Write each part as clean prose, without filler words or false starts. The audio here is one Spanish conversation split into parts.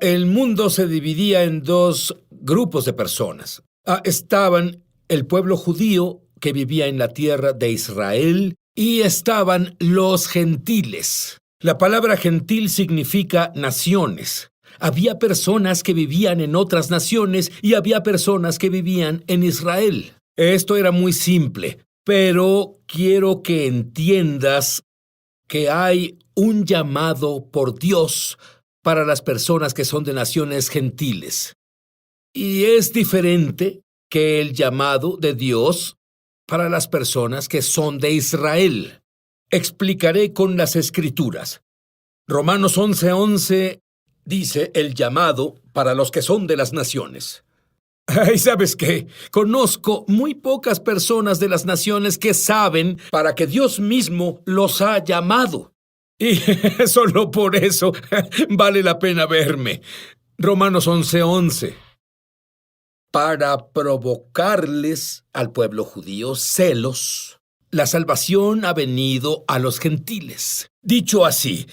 El mundo se dividía en dos grupos de personas. Estaban el pueblo judío que vivía en la tierra de Israel y estaban los gentiles. La palabra gentil significa naciones. Había personas que vivían en otras naciones y había personas que vivían en Israel. Esto era muy simple, pero quiero que entiendas que hay un llamado por Dios para las personas que son de naciones gentiles. Y es diferente que el llamado de Dios para las personas que son de Israel. Explicaré con las Escrituras. Romanos 11:11 dice el llamado para los que son de las naciones. ¿Y sabes qué? Conozco muy pocas personas de las naciones que saben para que Dios mismo los ha llamado. Y solo por eso vale la pena verme. Romanos 11:11. Para provocarles al pueblo judío celos, la salvación ha venido a los gentiles. Dicho así,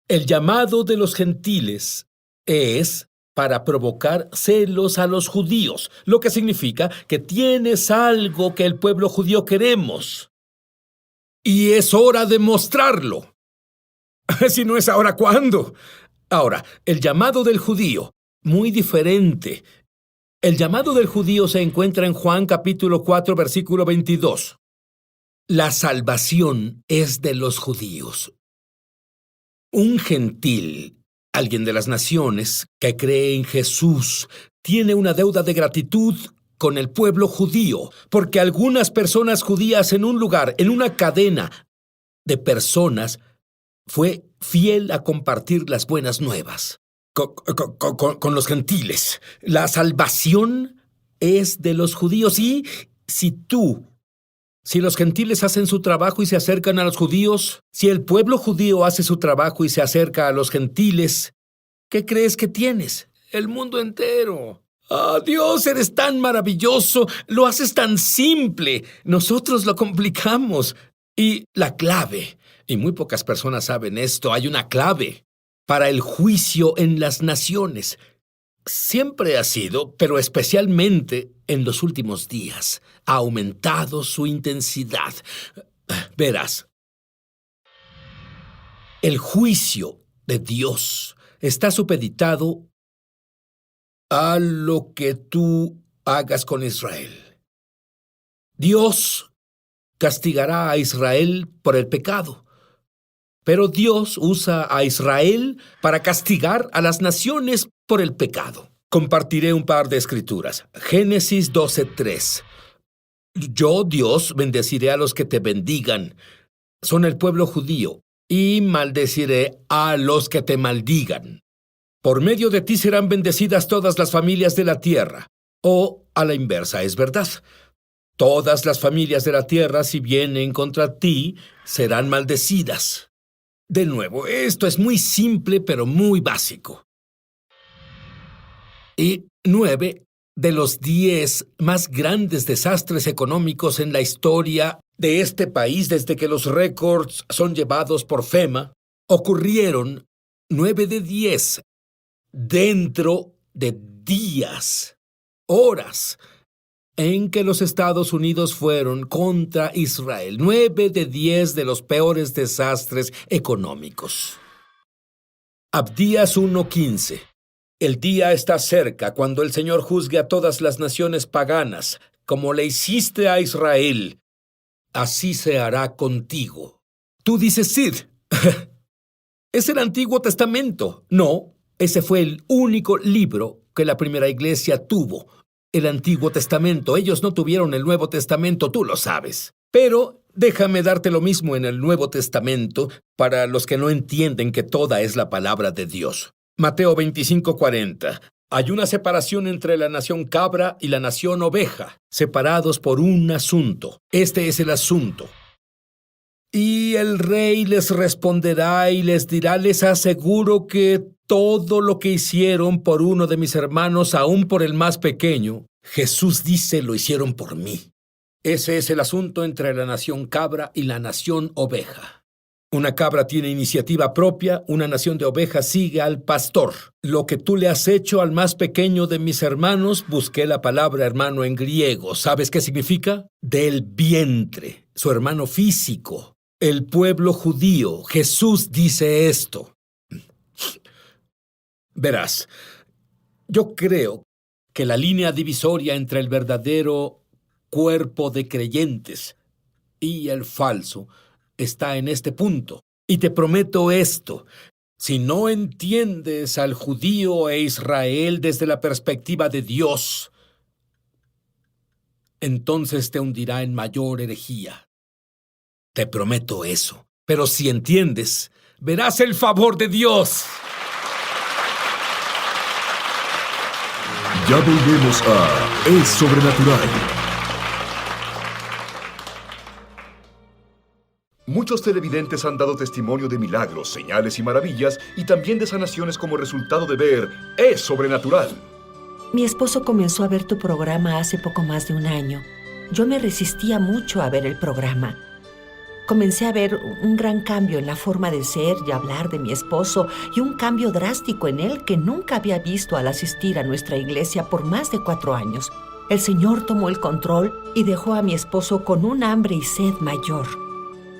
el llamado de los gentiles es para provocar celos a los judíos, lo que significa que tienes algo que el pueblo judío queremos. Y es hora de mostrarlo. Si no es ahora, ¿cuándo? Ahora, el llamado del judío, muy diferente. El llamado del judío se encuentra en Juan capítulo 4, versículo 22. La salvación es de los judíos. Un gentil, alguien de las naciones, que cree en Jesús, tiene una deuda de gratitud con el pueblo judío, porque algunas personas judías en un lugar, en una cadena de personas, fue fiel a compartir las buenas nuevas con los gentiles. La salvación es de los judíos y si los gentiles hacen su trabajo y se acercan a los judíos, si el pueblo judío hace su trabajo y se acerca a los gentiles, ¿qué crees que tienes? El mundo entero. Dios, eres tan maravilloso, lo haces tan simple. Nosotros lo complicamos. Y la clave, y muy pocas personas saben esto, hay una clave para el juicio en las naciones. Siempre ha sido, pero especialmente en los últimos días, ha aumentado su intensidad. Verás, el juicio de Dios está supeditado a lo que tú hagas con Israel. Dios castigará a Israel por el pecado. Pero Dios usa a Israel para castigar a las naciones por el pecado. Compartiré un par de escrituras. Génesis 12:3. Yo, Dios, bendeciré a los que te bendigan. Son el pueblo judío. Y maldeciré a los que te maldigan. Por medio de ti serán bendecidas todas las familias de la tierra. O, a la inversa, es verdad. Todas las familias de la tierra, si vienen contra ti, serán maldecidas. De nuevo, esto es muy simple, pero muy básico. Y 9 de los 10 más grandes desastres económicos en la historia de este país, desde que los récords son llevados por FEMA, ocurrieron 9 de 10 dentro de días, horas, en que los Estados Unidos fueron contra Israel. 9 de 10 de los peores desastres económicos. Abdías 1:15. El día está cerca cuando el Señor juzgue a todas las naciones paganas, como le hiciste a Israel. Así se hará contigo. Tú dices, Sid, es el Antiguo Testamento. No, ese fue el único libro que la primera iglesia tuvo. El Antiguo Testamento. Ellos no tuvieron el Nuevo Testamento, tú lo sabes. Pero déjame darte lo mismo en el Nuevo Testamento para los que no entienden que toda es la palabra de Dios. Mateo 25:40. Hay una separación entre la nación cabra y la nación oveja, separados por un asunto. Este es el asunto. Y el rey les responderá y les dirá, les aseguro que todo lo que hicieron por uno de mis hermanos, aún por el más pequeño, Jesús dice, lo hicieron por mí. Ese es el asunto entre la nación cabra y la nación oveja. Una cabra tiene iniciativa propia, una nación de ovejas sigue al pastor. Lo que tú le has hecho al más pequeño de mis hermanos, busqué la palabra hermano en griego. ¿Sabes qué significa? Del vientre, su hermano físico. El pueblo judío. Jesús dice esto. Verás, yo creo que la línea divisoria entre el verdadero cuerpo de creyentes y el falso está en este punto. Y te prometo esto: si no entiendes al judío e Israel desde la perspectiva de Dios, entonces te hundirá en mayor herejía. Te prometo eso. Pero si entiendes, verás el favor de Dios. Ya volvemos a Es Sobrenatural. Muchos televidentes han dado testimonio de milagros, señales y maravillas, y también de sanaciones como resultado de ver Es Sobrenatural. Mi esposo comenzó a ver tu programa hace poco más de un año. Yo me resistía mucho a ver el programa. Comencé a ver un gran cambio en la forma de ser y hablar de mi esposo, y un cambio drástico en él que nunca había visto al asistir a nuestra iglesia por más de 4 años. El Señor tomó el control y dejó a mi esposo con un hambre y sed mayor.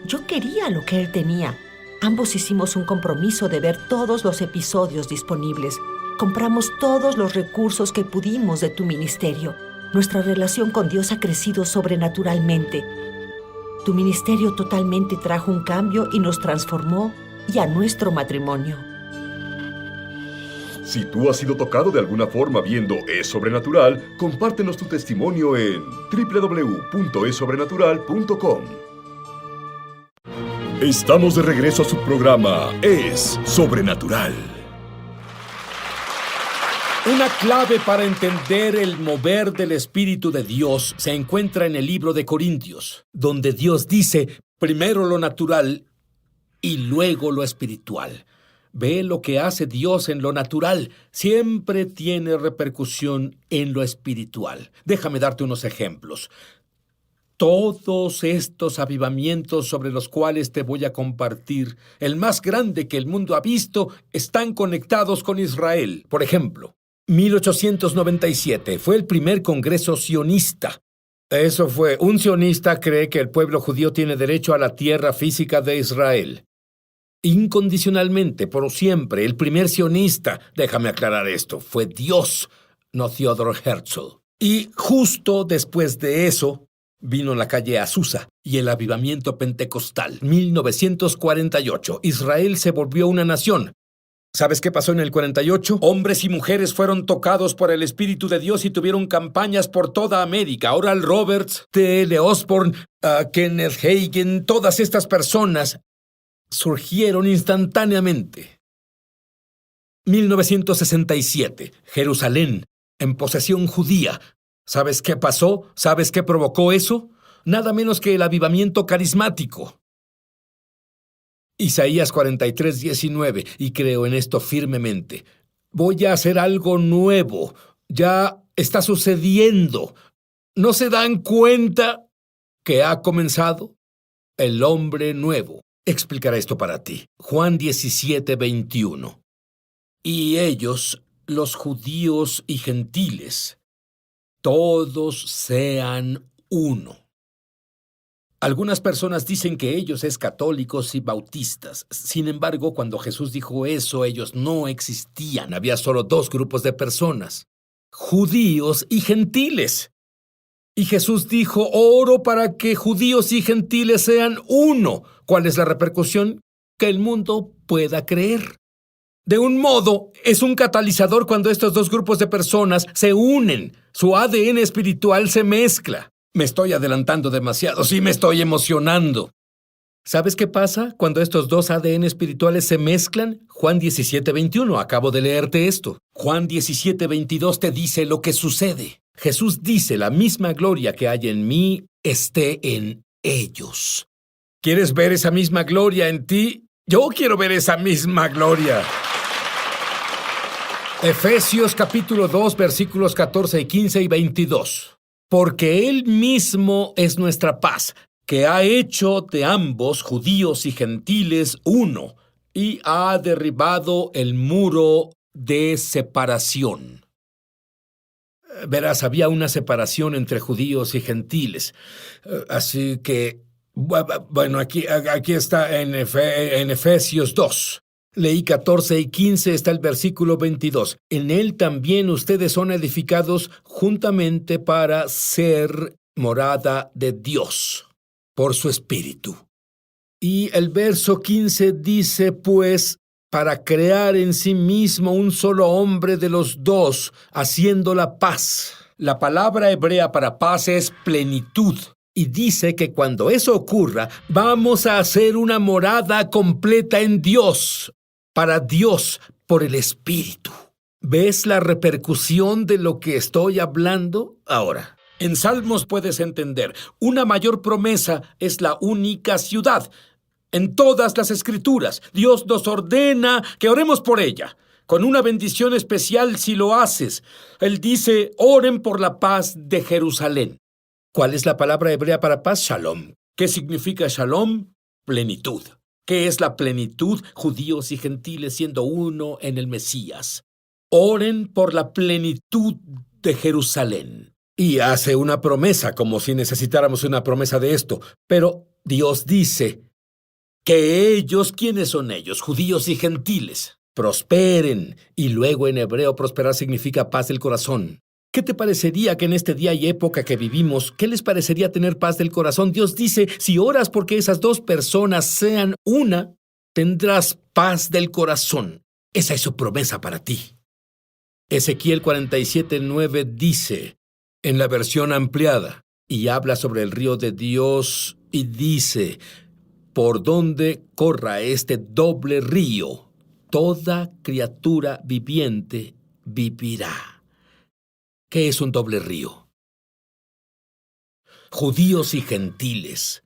Yo quería lo que él tenía. Ambos hicimos un compromiso de ver todos los episodios disponibles. Compramos todos los recursos que pudimos de tu ministerio. Nuestra relación con Dios ha crecido sobrenaturalmente. Tu ministerio totalmente trajo un cambio y nos transformó, y a nuestro matrimonio. Si tú has sido tocado de alguna forma viendo Es Sobrenatural, compártenos tu testimonio en www.esobrenatural.com. Estamos de regreso a su programa Es Sobrenatural. Una clave para entender el mover del Espíritu de Dios se encuentra en el libro de Corintios, donde Dios dice primero lo natural y luego lo espiritual. Ve lo que hace Dios en lo natural. Siempre tiene repercusión en lo espiritual. Déjame darte unos ejemplos. Todos estos avivamientos sobre los cuales te voy a compartir, el más grande que el mundo ha visto, están conectados con Israel. Por ejemplo, 1897 fue el primer congreso sionista. Eso fue, un sionista cree que el pueblo judío tiene derecho a la tierra física de Israel. Incondicionalmente, por siempre, el primer sionista, déjame aclarar esto, fue Dios, no Theodor Herzl. Y justo después de eso, vino la calle Azusa y el avivamiento pentecostal. 1948, Israel se volvió una nación. ¿Sabes qué pasó en el 48? Hombres y mujeres fueron tocados por el Espíritu de Dios y tuvieron campañas por toda América. Oral Roberts, T.L. Osborne, Kenneth Hagin, todas estas personas surgieron instantáneamente. 1967, Jerusalén, en posesión judía. ¿Sabes qué pasó? ¿Sabes qué provocó eso? Nada menos que el avivamiento carismático. Isaías 43:19, y creo en esto firmemente. Voy a hacer algo nuevo. Ya está sucediendo. ¿No se dan cuenta que ha comenzado? El hombre nuevo. Explicaré esto para ti. Juan 17:21. Y ellos, los judíos y gentiles, todos sean uno. Algunas personas dicen que ellos es católicos y bautistas. Sin embargo, cuando Jesús dijo eso, ellos no existían. Había solo 2 grupos de personas: judíos y gentiles. Y Jesús dijo, oro para que judíos y gentiles sean uno. ¿Cuál es la repercusión? Que el mundo pueda creer. De un modo, es un catalizador cuando estos 2 grupos de personas se unen. Su ADN espiritual se mezcla. Me estoy adelantando demasiado, sí me estoy emocionando. ¿Sabes qué pasa cuando estos 2 ADN espirituales se mezclan? Juan 17:21, acabo de leerte esto. Juan 17:22 te dice lo que sucede. Jesús dice, la misma gloria que hay en mí esté en ellos. ¿Quieres ver esa misma gloria en ti? Yo quiero ver esa misma gloria. Efesios capítulo 2, versículos 14 y 15 y 22. Porque Él mismo es nuestra paz. que ha hecho de ambos, judíos y gentiles, uno, y ha derribado el muro de separación. Verás, había una separación entre judíos y gentiles. Así que, bueno, aquí está en Efesios 2. Leí 14 y 15, está el versículo 22. En él también ustedes son edificados juntamente para ser morada de Dios por su Espíritu. Y el verso 15 dice, pues, para crear en sí mismo un solo hombre de los dos, haciendo la paz. La palabra hebrea para paz es plenitud. Y dice que cuando eso ocurra, vamos a hacer una morada completa en Dios, para Dios, por el Espíritu. ¿Ves la repercusión de lo que estoy hablando ahora? En Salmos puedes entender, una mayor promesa es la única ciudad. En todas las Escrituras, Dios nos ordena que oremos por ella, con una bendición especial si lo haces. Él dice, oren por la paz de Jerusalén. ¿Cuál es la palabra hebrea para paz? Shalom. ¿Qué significa shalom? Plenitud. ¿Qué es la plenitud? Judíos y gentiles siendo uno en el Mesías. Oren por la plenitud de Jerusalén. Y hace una promesa, como si necesitáramos una promesa de esto. Pero Dios dice que ellos, ¿quiénes son ellos? Judíos y gentiles. Prosperen. Y luego en hebreo prosperar significa paz del corazón. ¿Qué te parecería que en este día y época que vivimos, qué les parecería tener paz del corazón? Dios dice, si oras porque esas dos personas sean una, tendrás paz del corazón. Esa es su promesa para ti. Ezequiel 47:9 dice, en la versión ampliada, y habla sobre el río de Dios y dice, por donde corra este doble río, toda criatura viviente vivirá. ¿Qué es un doble río? Judíos y gentiles,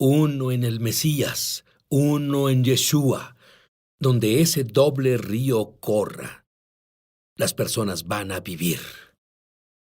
uno en el Mesías, uno en Yeshua, donde ese doble río corra, las personas van a vivir.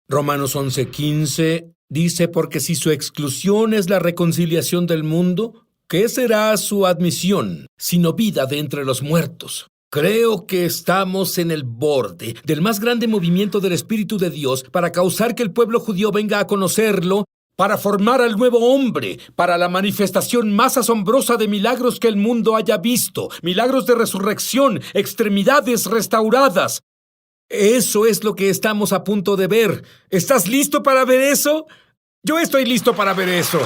Romanos 11:15 dice, porque si su exclusión es la reconciliación del mundo, ¿qué será su admisión, sino vida de entre los muertos? Creo que estamos en el borde del más grande movimiento del Espíritu de Dios para causar que el pueblo judío venga a conocerlo, para formar al nuevo hombre, para la manifestación más asombrosa de milagros que el mundo haya visto, milagros de resurrección, extremidades restauradas. Eso es lo que estamos a punto de ver. ¿Estás listo para ver eso? Yo estoy listo para ver eso.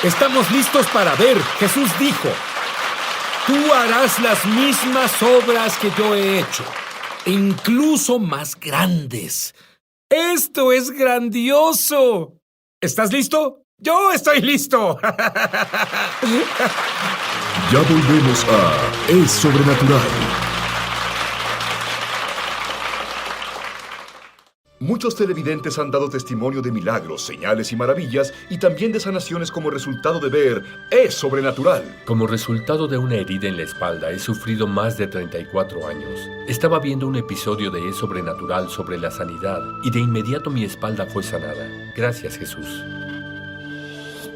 Estamos listos para ver. Jesús dijo, tú harás las mismas obras que yo he hecho, incluso más grandes. ¡Esto es grandioso! ¿Estás listo? ¡Yo estoy listo! Ya volvemos a Es Sobrenatural. Muchos televidentes han dado testimonio de milagros, señales y maravillas, y también de sanaciones como resultado de ver Es Sobrenatural. Como resultado de una herida en la espalda, he sufrido más de 34 años. Estaba viendo un episodio de Es Sobrenatural sobre la sanidad, y de inmediato mi espalda fue sanada. Gracias, Jesús.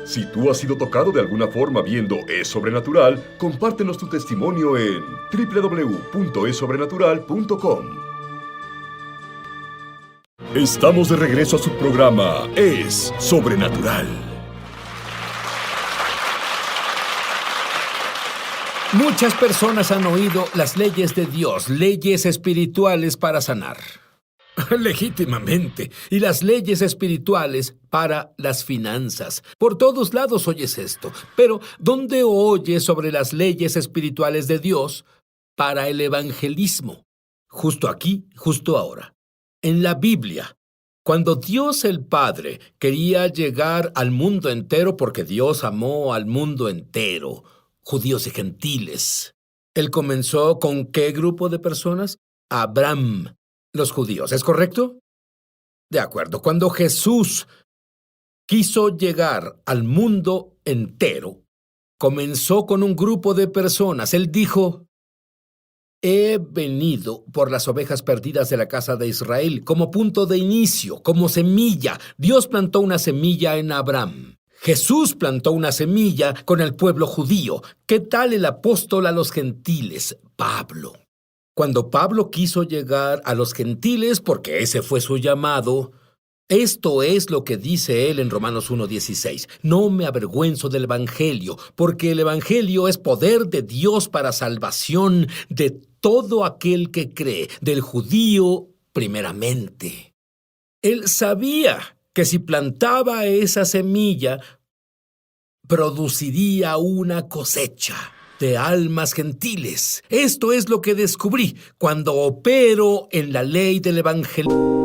Si tú has sido tocado de alguna forma viendo Es Sobrenatural, compártenos tu testimonio en www.esobrenatural.com. Estamos de regreso a su programa Es Sobrenatural. Muchas personas han oído las leyes de Dios, leyes espirituales para sanar. Legítimamente. Y las leyes espirituales para las finanzas. Por todos lados oyes esto. Pero, ¿dónde oyes sobre las leyes espirituales de Dios para el evangelismo? Justo aquí, justo ahora. En la Biblia, cuando Dios el Padre quería llegar al mundo entero, porque Dios amó al mundo entero, judíos y gentiles, Él comenzó ¿con qué grupo de personas? Abraham, los judíos, ¿es correcto? De acuerdo, cuando Jesús quiso llegar al mundo entero, comenzó con un grupo de personas. Él dijo, he venido por las ovejas perdidas de la casa de Israel, como punto de inicio, como semilla. Dios plantó una semilla en Abraham. Jesús plantó una semilla con el pueblo judío. ¿Qué tal el apóstol a los gentiles, Pablo? Cuando Pablo quiso llegar a los gentiles, porque ese fue su llamado, esto es lo que dice él en Romanos 1:16. No me avergüenzo del Evangelio, porque el Evangelio es poder de Dios para salvación de todo aquel que cree, del judío primeramente. Él sabía que si plantaba esa semilla, produciría una cosecha de almas gentiles. Esto es lo que descubrí cuando opero en la ley del Evangelio.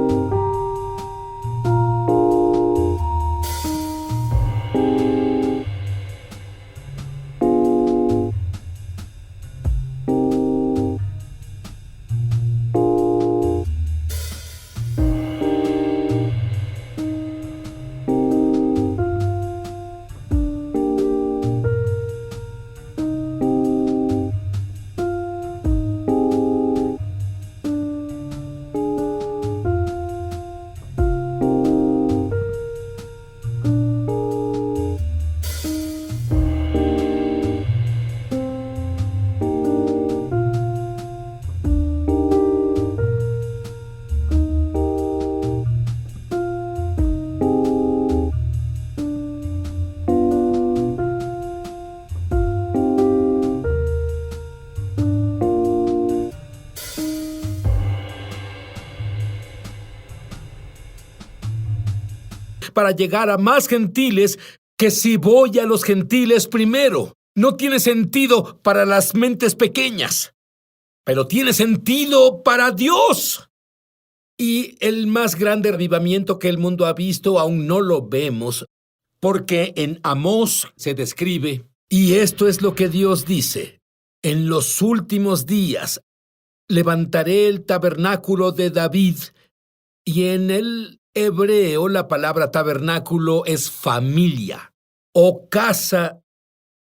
Para llegar a más gentiles que si voy a los gentiles primero. No tiene sentido para las mentes pequeñas, pero tiene sentido para Dios. Y el más grande avivamiento que el mundo ha visto aún no lo vemos, porque en Amós se describe, y esto es lo que Dios dice: en los últimos días levantaré el tabernáculo de David, y en el hebreo, la palabra tabernáculo es familia o casa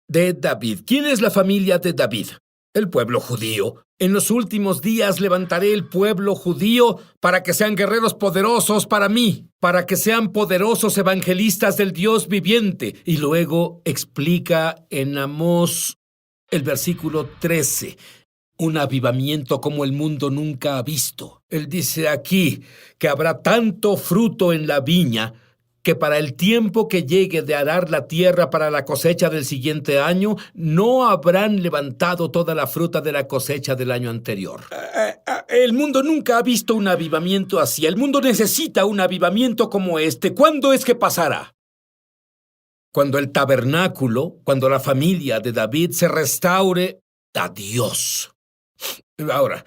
de David. ¿Quién es la familia de David? El pueblo judío. En los últimos días levantaré el pueblo judío para que sean guerreros poderosos para mí, para que sean poderosos evangelistas del Dios viviente. Y luego explica en Amós el versículo 13. Un avivamiento como el mundo nunca ha visto. Él dice aquí que habrá tanto fruto en la viña que para el tiempo que llegue de arar la tierra para la cosecha del siguiente año, no habrán levantado toda la fruta de la cosecha del año anterior. El mundo nunca ha visto un avivamiento así. El mundo necesita un avivamiento como este. ¿Cuándo es que pasará? Cuando el tabernáculo, cuando la familia de David se restaure a Dios. Ahora,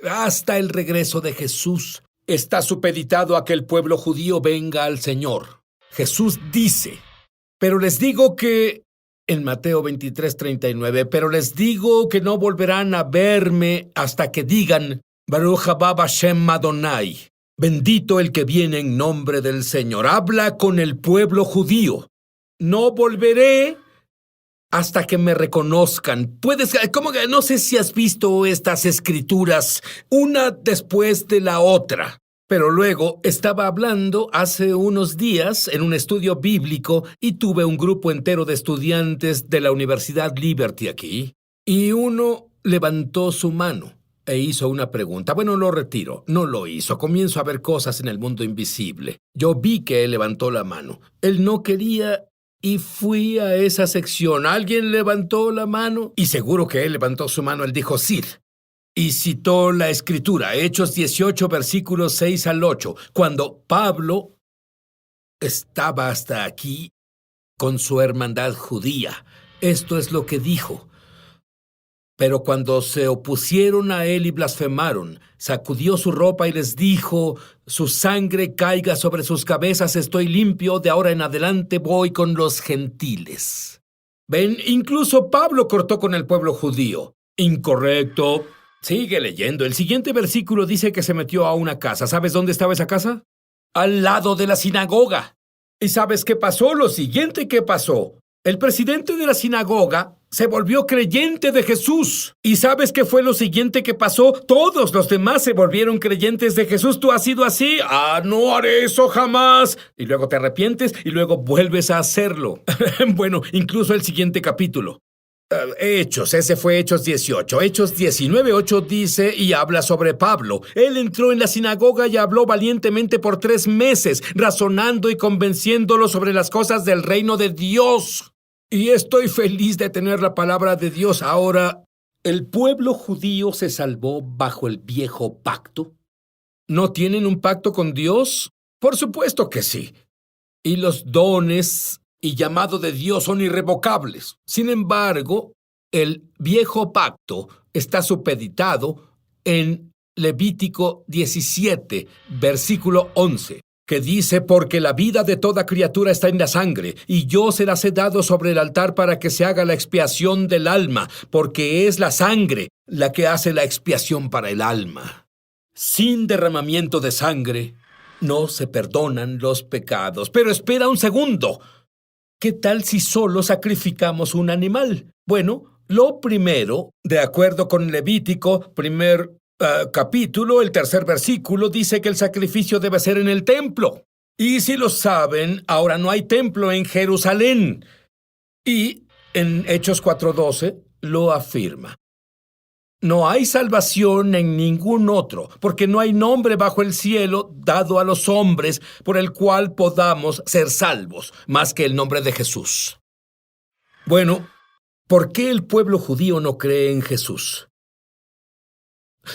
hasta el regreso de Jesús, está supeditado a que el pueblo judío venga al Señor. Jesús dice, pero les digo que, en Mateo 23:39, pero les digo que no volverán a verme hasta que digan, Baruch haba Hashem Adonai, bendito el que viene en nombre del Señor. Habla con el pueblo judío. No volveré hasta que me reconozcan. No sé si has visto estas escrituras, una después de la otra. Pero luego estaba hablando hace unos días en un estudio bíblico y tuve un grupo entero de estudiantes de la Universidad Liberty aquí. Y uno levantó su mano e hizo una pregunta. Bueno, lo retiro. No lo hizo. Comienzo a ver cosas en el mundo invisible. Yo vi que él levantó la mano. Él no quería. Y fui a esa sección. Alguien levantó la mano y seguro que él levantó su mano. Él dijo, sí. Y citó la escritura, Hechos 18, versículos 6 al 8, cuando Pablo estaba hasta aquí con su hermandad judía. Esto es lo que dijo. Pero cuando se opusieron a él y blasfemaron, sacudió su ropa y les dijo, su sangre caiga sobre sus cabezas, estoy limpio, de ahora en adelante voy con los gentiles. Ven, incluso Pablo cortó con el pueblo judío. Incorrecto. Sigue leyendo. El siguiente versículo dice que se metió a una casa. ¿Sabes dónde estaba esa casa? Al lado de la sinagoga. ¿Y sabes qué pasó? Lo siguiente que pasó. El presidente de la sinagoga se volvió creyente de Jesús. ¿Y sabes qué fue lo siguiente que pasó? Todos los demás se volvieron creyentes de Jesús. ¿Tú has sido así? No haré eso jamás. Y luego te arrepientes y luego vuelves a hacerlo. Bueno, incluso el siguiente capítulo. Hechos, ese fue Hechos 18. Hechos 19:8 dice y habla sobre Pablo. Él entró en la sinagoga y habló valientemente por 3 meses, razonando y convenciéndolo sobre las cosas del reino de Dios. Y estoy feliz de tener la palabra de Dios ahora. ¿El pueblo judío se salvó bajo el viejo pacto? ¿No tienen un pacto con Dios? Por supuesto que sí. Y los dones y llamado de Dios son irrevocables. Sin embargo, el viejo pacto está supeditado en Levítico 17, versículo 11, que dice: porque la vida de toda criatura está en la sangre, y yo se las he dado sobre el altar para que se haga la expiación del alma, porque es la sangre la que hace la expiación para el alma. Sin derramamiento de sangre no se perdonan los pecados. Pero espera un segundo. ¿Qué tal si solo sacrificamos un animal? Bueno, lo primero, de acuerdo con Levítico, primer capítulo, el 3er versículo, dice que el sacrificio debe ser en el templo. Y si lo saben, ahora no hay templo en Jerusalén. Y en Hechos 4:12 lo afirma. No hay salvación en ningún otro, porque no hay nombre bajo el cielo dado a los hombres por el cual podamos ser salvos, más que el nombre de Jesús. Bueno, ¿por qué el pueblo judío no cree en Jesús?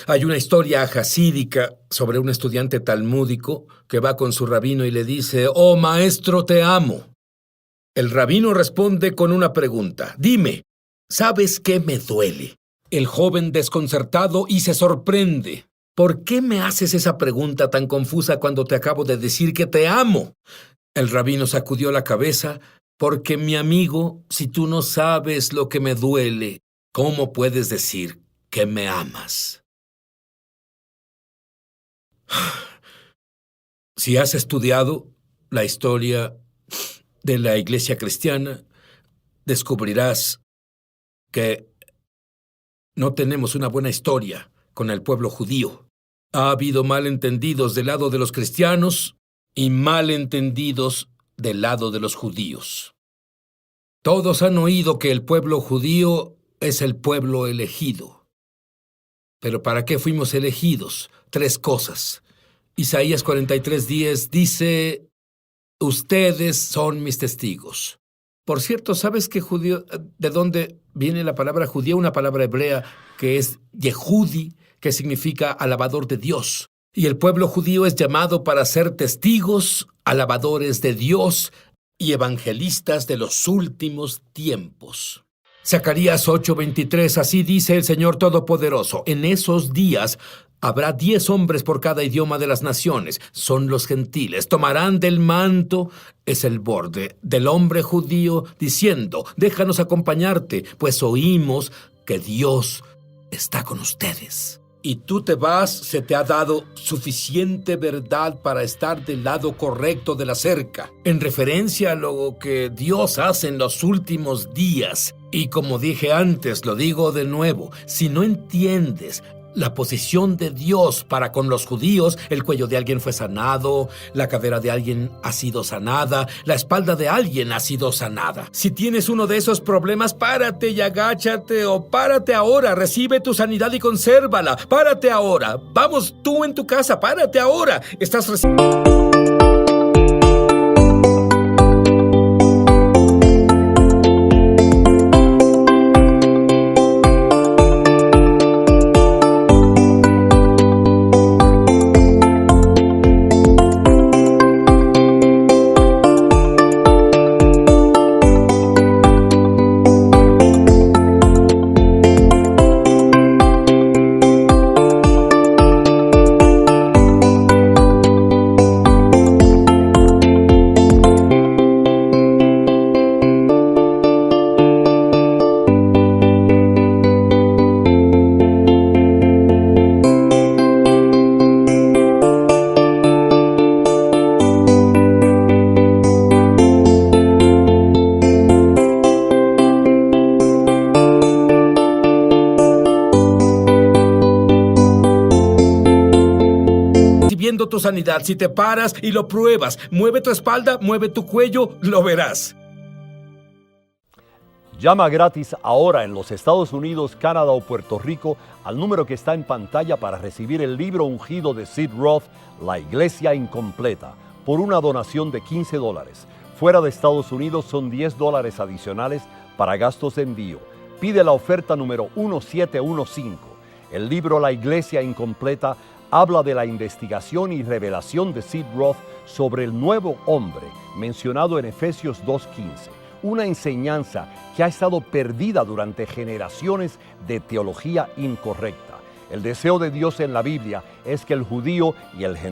Hay una historia jasídica sobre un estudiante talmúdico que va con su rabino y le dice: «Oh, maestro, te amo». El rabino responde con una pregunta: «Dime, ¿sabes qué me duele?». El joven desconcertado y se sorprende. «¿Por qué me haces esa pregunta tan confusa cuando te acabo de decir que te amo?». El rabino sacudió la cabeza. «Porque, mi amigo, si tú no sabes lo que me duele, ¿cómo puedes decir que me amas?». Si has estudiado la historia de la iglesia cristiana, descubrirás que no tenemos una buena historia con el pueblo judío. Ha habido malentendidos del lado de los cristianos y malentendidos del lado de los judíos. Todos han oído que el pueblo judío es el pueblo elegido. ¿Pero para qué fuimos elegidos? 3 cosas. Isaías 43:10 dice: «Ustedes son mis testigos». Por cierto, ¿sabes qué judío, de dónde viene la palabra judío? Una palabra hebrea que es Yehudi, que significa alabador de Dios. Y el pueblo judío es llamado para ser testigos, alabadores de Dios y evangelistas de los últimos tiempos. Zacarías 8:23, así dice el Señor Todopoderoso: «En esos días habrá 10 hombres por cada idioma de las naciones, son los gentiles. Tomarán del manto», es el borde, «del hombre judío, diciendo: déjanos acompañarte, pues oímos que Dios está con ustedes. Y tú te vas, se te ha dado suficiente verdad para estar del lado correcto de la cerca», en referencia a lo que Dios hace en los últimos días. Y como dije antes, lo digo de nuevo, si no entiendes la posición de Dios para con los judíos, el cuello de alguien fue sanado, la cadera de alguien ha sido sanada, la espalda de alguien ha sido sanada. Si tienes uno de esos problemas, párate y agáchate, o párate ahora, recibe tu sanidad y consérvala. Párate ahora. Vamos, tú en tu casa, párate ahora. Estás recibiendo... persiguiendo tu sanidad. Si te paras y lo pruebas, mueve tu espalda, mueve tu cuello, lo verás. Llama gratis ahora en los Estados Unidos, Canadá o Puerto Rico al número que está en pantalla para recibir el libro ungido de Sid Roth, La Iglesia Incompleta, por una donación de $15. Fuera de Estados Unidos son $10 adicionales para gastos de envío. Pide la oferta número 1715. El libro La Iglesia Incompleta habla de la investigación y revelación de Sid Roth sobre el nuevo hombre mencionado en Efesios 2:15. Una enseñanza que ha estado perdida durante generaciones de teología incorrecta. El deseo de Dios en la Biblia es que el judío y el gentil